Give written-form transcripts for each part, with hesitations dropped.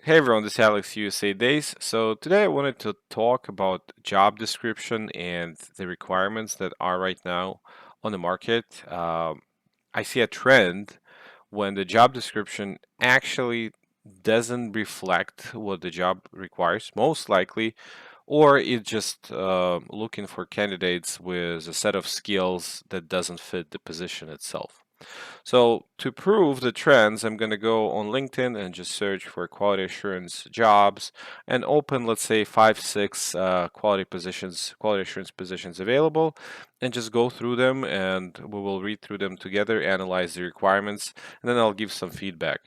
Hey everyone, this is alexusadays. So today I wanted to talk about job description and the requirements that are right now on the market. I see a trend when the job description actually doesn't reflect what the job requires, most likely, or it's just looking for candidates with a set of skills that doesn't fit the position itself. So to prove the trends, I'm going to go on LinkedIn and just search for quality assurance jobs and open, let's say, 5, 6 quality assurance positions available, and just go through them and we will read through them together, analyze the requirements, and then I'll give some feedback.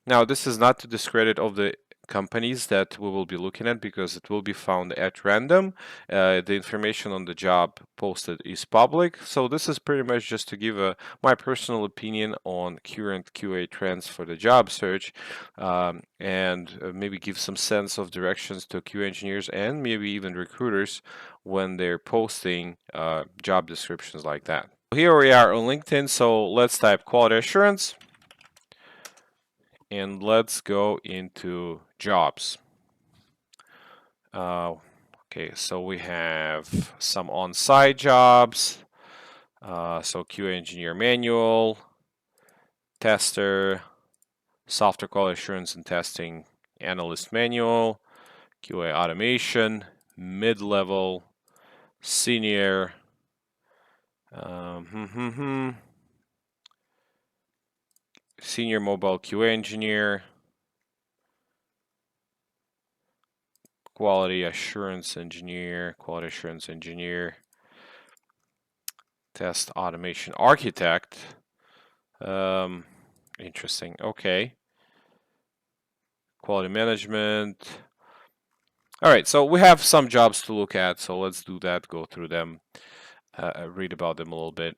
Now, this is not to discredit of the companies that we will be looking at because it will be found at random. The information on the job posted is public, so this is pretty much just to give my personal opinion on current QA trends for the job search, and maybe give some sense of directions to QA engineers and maybe even recruiters when they're posting job descriptions like that. Here we are on LinkedIn, so let's type quality assurance and let's go into jobs. Okay, so we have some on-site jobs. So QA engineer manual, tester, software quality assurance and testing analyst manual, QA automation, mid-level, senior, senior mobile QA engineer, quality assurance engineer, test automation architect. Interesting. Okay. Quality management. All right, so we have some jobs to look at, so let's do that, go through them, read about them a little bit.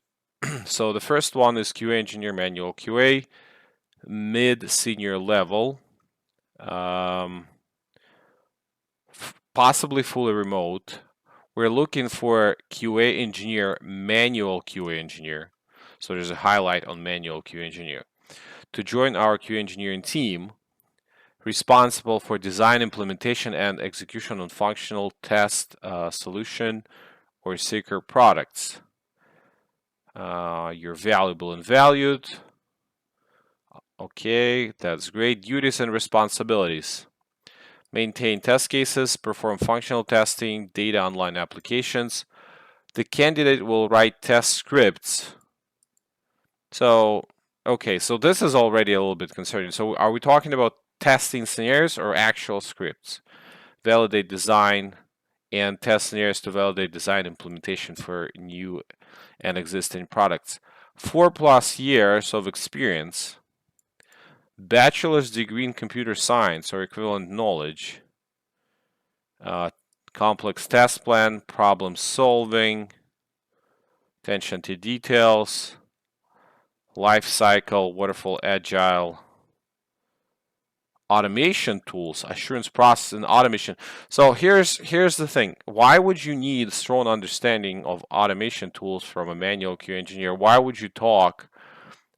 So the first one is QA engineer manual QA, mid-senior level, possibly fully remote. We're looking for QA engineer, manual QA engineer. So there's a highlight on manual QA engineer. To join our QA engineering team, responsible for design, implementation, and execution on functional test solution or seeker products. You're valuable and valued. Okay, that's great. Duties and responsibilities. Maintain test cases, perform functional testing, data online applications. The candidate will write test scripts. So, okay, so this is already a little bit concerning. So are we talking about testing scenarios or actual scripts? Validate design and test scenarios to validate design implementation for new and existing products. 4+ years of experience. Bachelor's degree in computer science or equivalent knowledge. Complex test plan, problem solving, attention to details, life cycle, waterfall, agile, automation tools, assurance process and automation. So here's the thing. Why would you need strong understanding of automation tools from a manual QA engineer? Why would you talk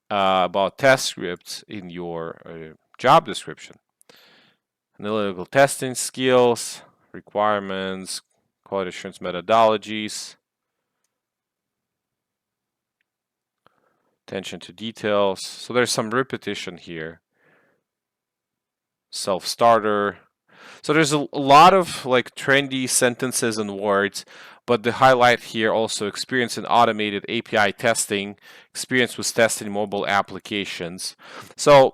about test scripts in your job description? Analytical testing skills, requirements, quality assurance methodologies, attention to details. So there's some repetition here. Self-starter. So there's a lot of like trendy sentences and words, but the highlight here also experience in automated API testing, experience with testing mobile applications. So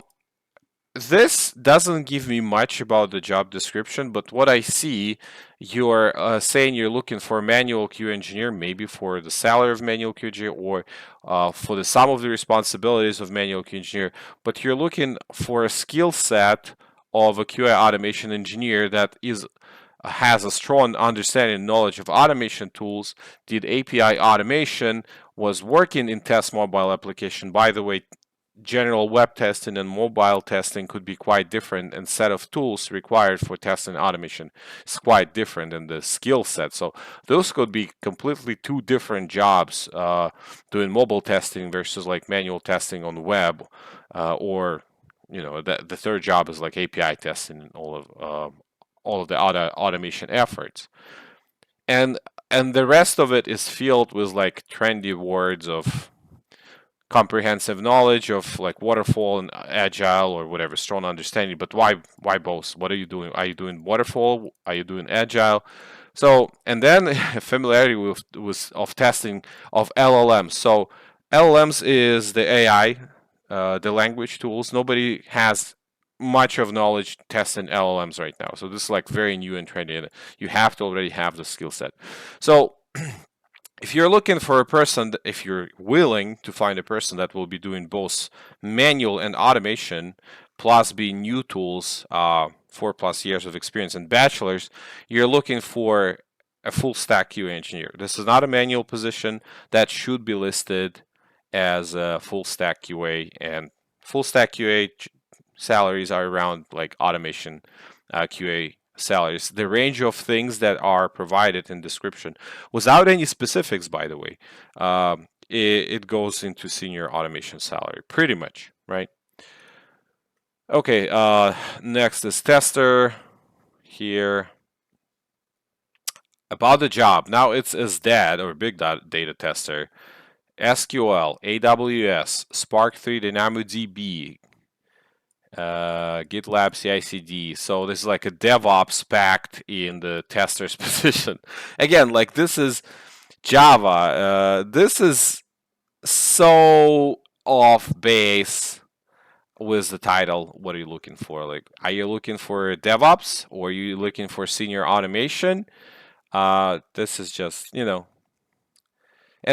this doesn't give me much about the job description, but what I see, you're saying you're looking for a manual QA engineer, maybe for the salary of manual QA engineer or for the sum of the responsibilities of manual QA engineer, but you're looking for a skill set of a QA automation engineer that has a strong understanding and knowledge of automation tools, did API automation, was working in test mobile application. By the way, general web testing and mobile testing could be quite different, and set of tools required for testing automation is quite different in the skill set. So those could be completely two different jobs, doing mobile testing versus like manual testing on the web, or the third job is like API testing and all of the other automation efforts. And the rest of it is filled with like trendy words of comprehensive knowledge of like waterfall and agile or whatever, strong understanding. But why both? What are you doing? Are you doing waterfall? Are you doing agile? So, and then familiarity with of testing of LLMs. So LLMs is the AI, the language tools. Nobody has much of knowledge testing LLMs right now. So this is like very new and trendy, and you have to already have the skill set. So if you're looking for a person, if you're willing to find a person that will be doing both manual and automation, plus be new tools, 4+ years of experience and bachelor's, you're looking for a full stack QA engineer. This is not a manual position. That should be listed as a full stack QA, and full stack QA salaries are around like automation QA salaries. The range of things that are provided in description, without any specifics, by the way, it goes into senior automation salary, pretty much, right? Okay, next is tester here. About the job, now it's as DAD or big data tester, SQL, AWS, Spark 3, DynamoDB, GitLab CI/CD. So this is like a DevOps packed in the tester's position. Again, like this is Java. This is so off base with the title. What are you looking for? Like, are you looking for DevOps or are you looking for senior automation? This is just, and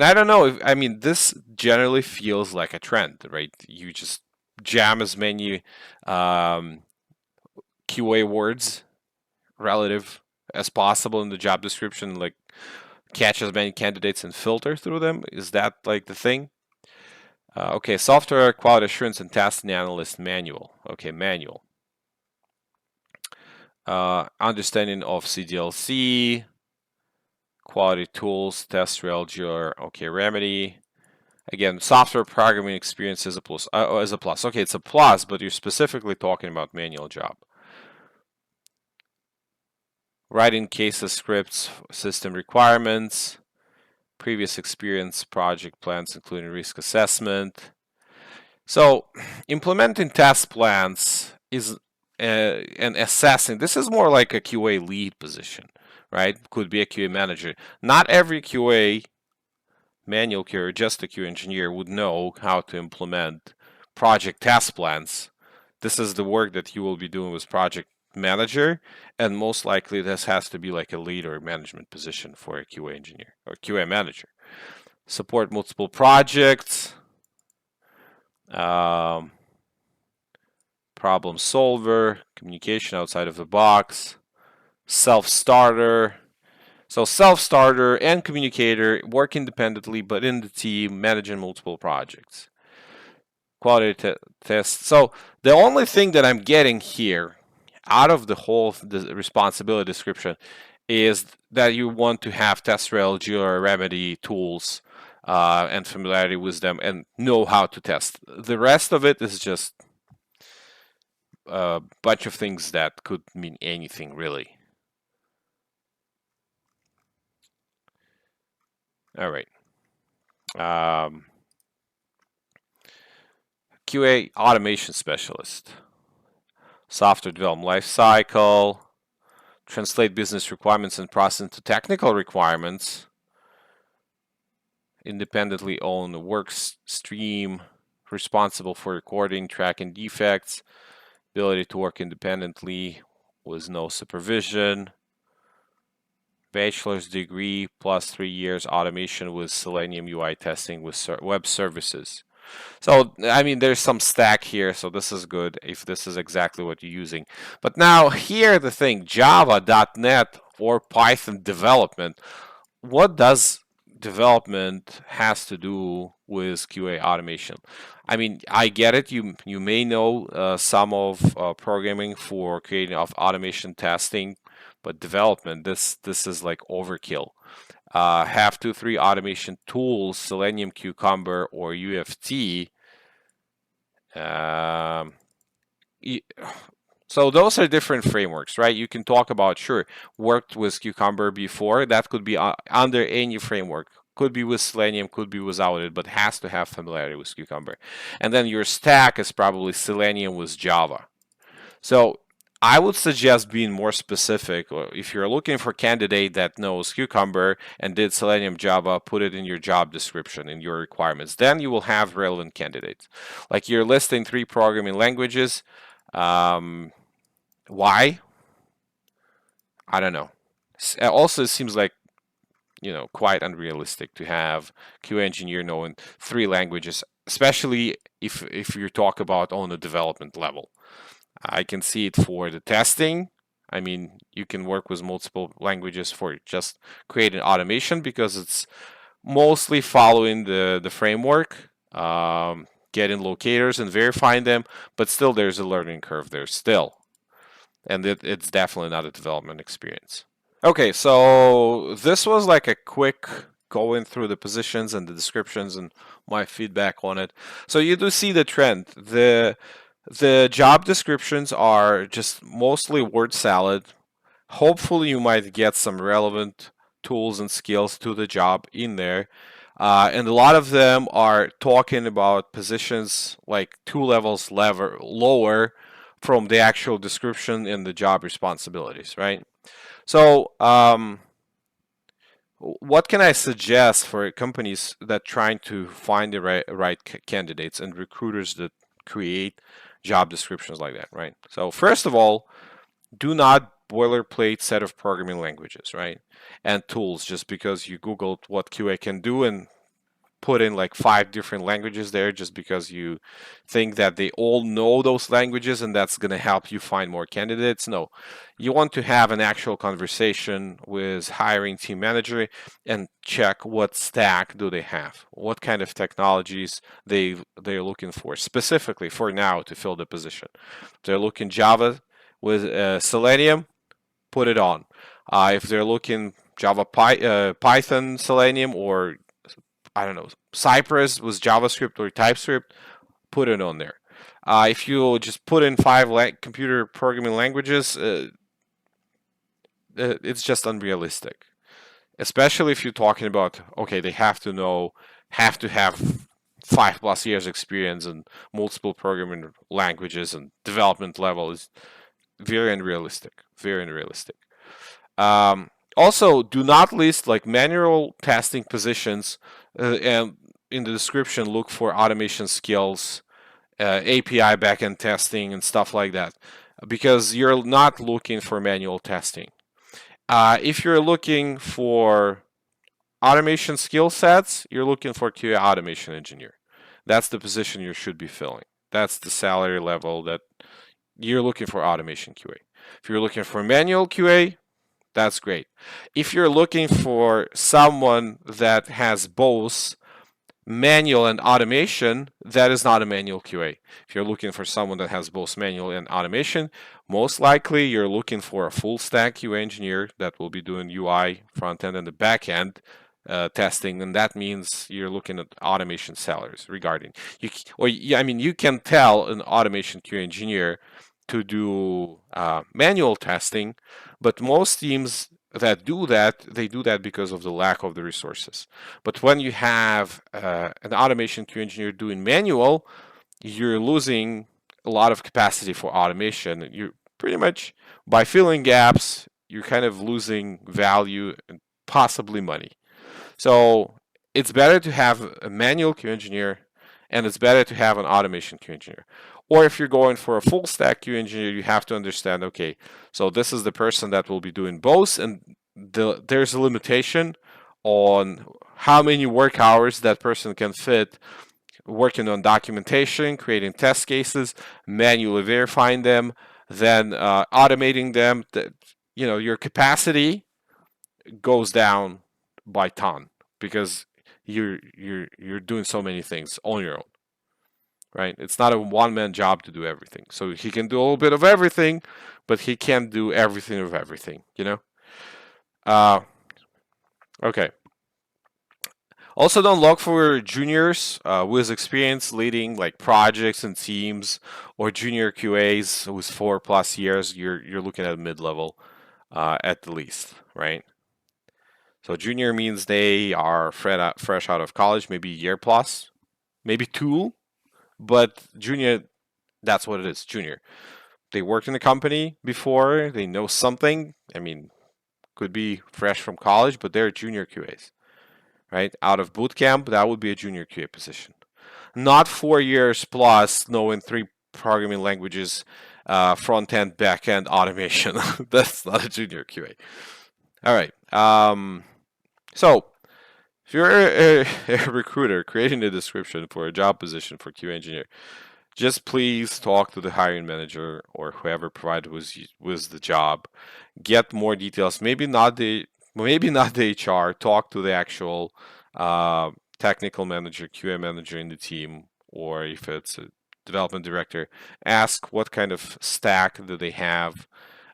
I don't know if, I mean, this generally feels like a trend, right? You just jam as many QA words relative as possible in the job description, like catch as many candidates and filter through them. Is that like the thing? Okay, software quality assurance and testing analyst manual. Okay, manual. Understanding of CDLC, quality tools, test RLG, okay, remedy. Again, software programming experience is a plus. Okay, it's a plus, but you're specifically talking about manual job. Writing cases, scripts, system requirements, previous experience, project plans, including risk assessment. So, implementing test plans is and assessing. This is more like a QA lead position, right? Could be a QA manager. Not every QA manual QA, just a QA engineer would know how to implement project test plans. This is the work that you will be doing with project manager, and most likely this has to be like a lead or management position for a QA engineer or QA manager. Support multiple projects, problem solver, communication outside of the box, self-starter. So self-starter and communicator work independently, but in the team, managing multiple projects. Quality test. So the only thing that I'm getting here out of the whole responsibility description is that you want to have test RLG or remedy tools and familiarity with them and know how to test. The rest of it is just a bunch of things that could mean anything, really. All right. QA automation specialist. Software development life cycle. Translate business requirements and process into technical requirements. Independently own the work stream. Responsible for recording, tracking defects. Ability to work independently with no supervision. Bachelor's degree plus 3 years automation with Selenium UI testing with web services. So, I mean, there's some stack here, so this is good if this is exactly what you're using. But now, here the thing, Java, .NET, or Python development. What does development has to do with QA automation? I mean, I get it. You may know some of programming for creating of automation testing, but development, this is like overkill. Have 2-3 automation tools, Selenium, Cucumber, or UFT. so those are different frameworks, right? You can talk about, sure, worked with Cucumber before. That could be under any framework. Could be with Selenium, could be without it, but has to have familiarity with Cucumber. And then your stack is probably Selenium with Java. So I would suggest being more specific. Or if you're looking for a candidate that knows Cucumber and did Selenium Java, put it in your job description, in your requirements. Then you will have relevant candidates. Like you're listing 3 programming languages. Um, why? I don't know. Also, it seems like quite unrealistic to have QA engineer knowing 3 languages, especially if you talk about on the development level. I can see it for the testing. I mean, you can work with multiple languages for just creating automation because it's mostly following the framework, getting locators and verifying them, but still there's a learning curve there still. And it's definitely not a development experience. Okay, so this was like a quick going through the positions and the descriptions and my feedback on it. So you do see the trend. The job descriptions are just mostly word salad. Hopefully you might get some relevant tools and skills to the job in there. And a lot of them are talking about positions like 2 levels lower from the actual description and the job responsibilities, right? So, what can I suggest for companies that trying to find the right candidates and recruiters that create job descriptions like that, right? So first of all, do not boilerplate set of programming languages, right? And tools just because you Googled what QA can do and put in like 5 different languages there just because you think that they all know those languages and that's going to help you find more candidates. No, you want to have an actual conversation with hiring team manager and check what stack do they have, what kind of technologies they're looking for specifically for now to fill the position. If they're looking Java with Selenium, put it on. If they're looking Java, Python, Selenium, or I don't know, Cypress with JavaScript or TypeScript, put it on there. If you just put in 5 computer programming languages, it's just unrealistic. Especially if you're talking about, okay, they have to have 5+ years experience in multiple programming languages and development level is very unrealistic. Very unrealistic. Also, do not list like manual testing positions and in the description look for automation skills, API backend testing, and stuff like that, because you're not looking for manual testing. If you're looking for automation skill sets, you're looking for QA automation engineer. That's the position you should be filling. That's the salary level that you're looking for automation QA. If you're looking for manual QA, that's great. If you're looking for someone that has both manual and automation, that is not a manual QA. If you're looking for someone that has both manual and automation, most likely you're looking for a full stack QA engineer that will be doing UI, front end, and the back end testing, and that means you're looking at automation salaries regarding you can tell an automation QA engineer to do manual testing, but most teams that do that, they do that because of the lack of the resources. But when you have an automation QA engineer doing manual, you're losing a lot of capacity for automation. You pretty much, by filling gaps, you're kind of losing value and possibly money. So it's better to have a manual QA engineer and it's better to have an automation QA engineer. Or if you're going for a full stack QA engineer, you have to understand, okay, so this is the person that will be doing both, and there's a limitation on how many work hours that person can fit working on documentation, creating test cases, manually verifying them, then automating them. Your capacity goes down by ton because you're doing so many things on your own, right? It's not a one-man job to do everything. So he can do a little bit of everything, but he can't do everything of everything. Uh, okay. Also, don't look for juniors with experience leading like projects and teams, or junior QAs with 4+ years. You're looking at mid-level at the least, right? So junior means they are fresh out of college, maybe a year plus, maybe two, but junior, that's what it is, junior. They worked in the company before, they know something. I mean, could be fresh from college, but they're junior QAs, right? Out of boot camp, that would be a junior QA position. Not 4 years plus knowing three programming languages, front end, back end, automation. That's not a junior QA. All right. So if you're a recruiter creating a description for a job position for QA engineer, just please talk to the hiring manager or whoever provided was the job. Get more details. Maybe not the HR. Talk to the actual uh, technical manager, QA manager in the team, or if it's a development director. Ask what kind of stack do they have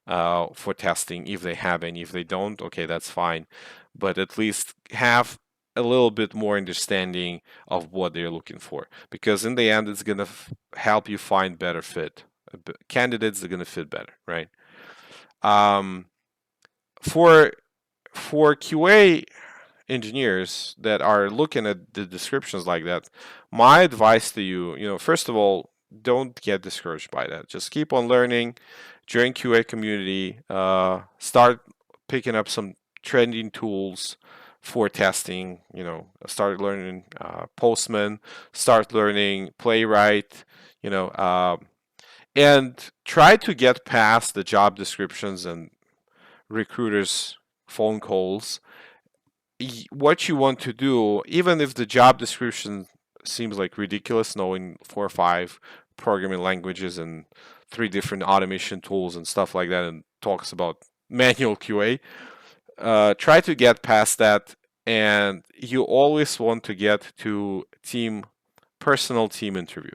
for testing, if they have any. If they don't, okay, that's fine. But at least have a little bit more understanding of what they're looking for, because in the end, it's gonna help you find better fit candidates that are gonna fit better, right? Um, for QA engineers that are looking at the descriptions like that, my advice to you, first of all, don't get discouraged by that. Just keep on learning, join QA community, start picking up some trending tools for testing. Start learning Postman, start learning Playwright. You know, and try to get past the job descriptions and recruiters' phone calls. What you want to do, even if the job description seems like ridiculous, knowing 4 or 5 programming languages and 3 different automation tools and stuff like that, and talks about manual QA, try to get past that. And you always want to get to personal team interview.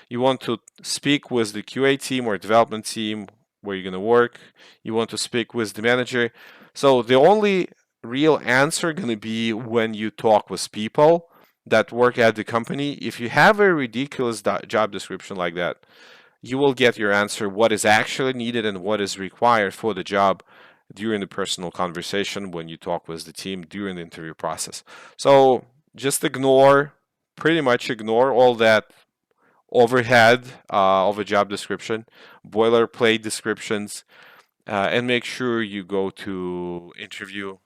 You want to speak with the QA team or development team where you're going to work. You want to speak with the manager. So the only real answer going to be when you talk with people that work at the company. If you have a ridiculous job description like that, you will get your answer, what is actually needed and what is required for the job, during the personal conversation when you talk with the team during the interview process. So just pretty much ignore all that overhead of a job description, boilerplate descriptions, and make sure you go to interview,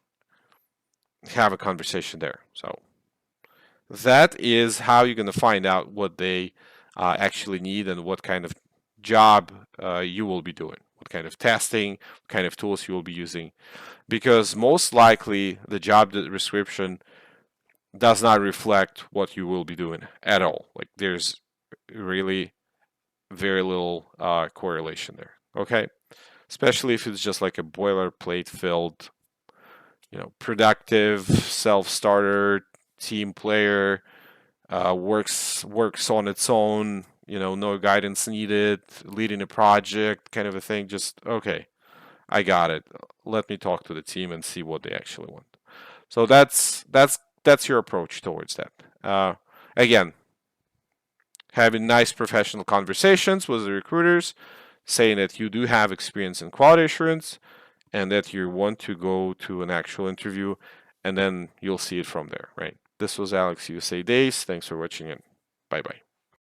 have a conversation there. So that is how you're going to find out what they actually need and what kind of job you will be doing, what kind of testing, what kind of tools you will be using. Because most likely the job description does not reflect what you will be doing at all. Like there's really very little correlation there. Okay, especially if it's just like a boilerplate filled, productive self-starter team player, works on its own. No guidance needed, leading a project, kind of a thing. Just okay, I got it. Let me talk to the team and see what they actually want. So that's your approach towards that. Again, having nice professional conversations with the recruiters, saying that you do have experience in quality assurance and that you want to go to an actual interview, and then you'll see it from there, right? This was Alex USA Days. Thanks for watching, and bye bye.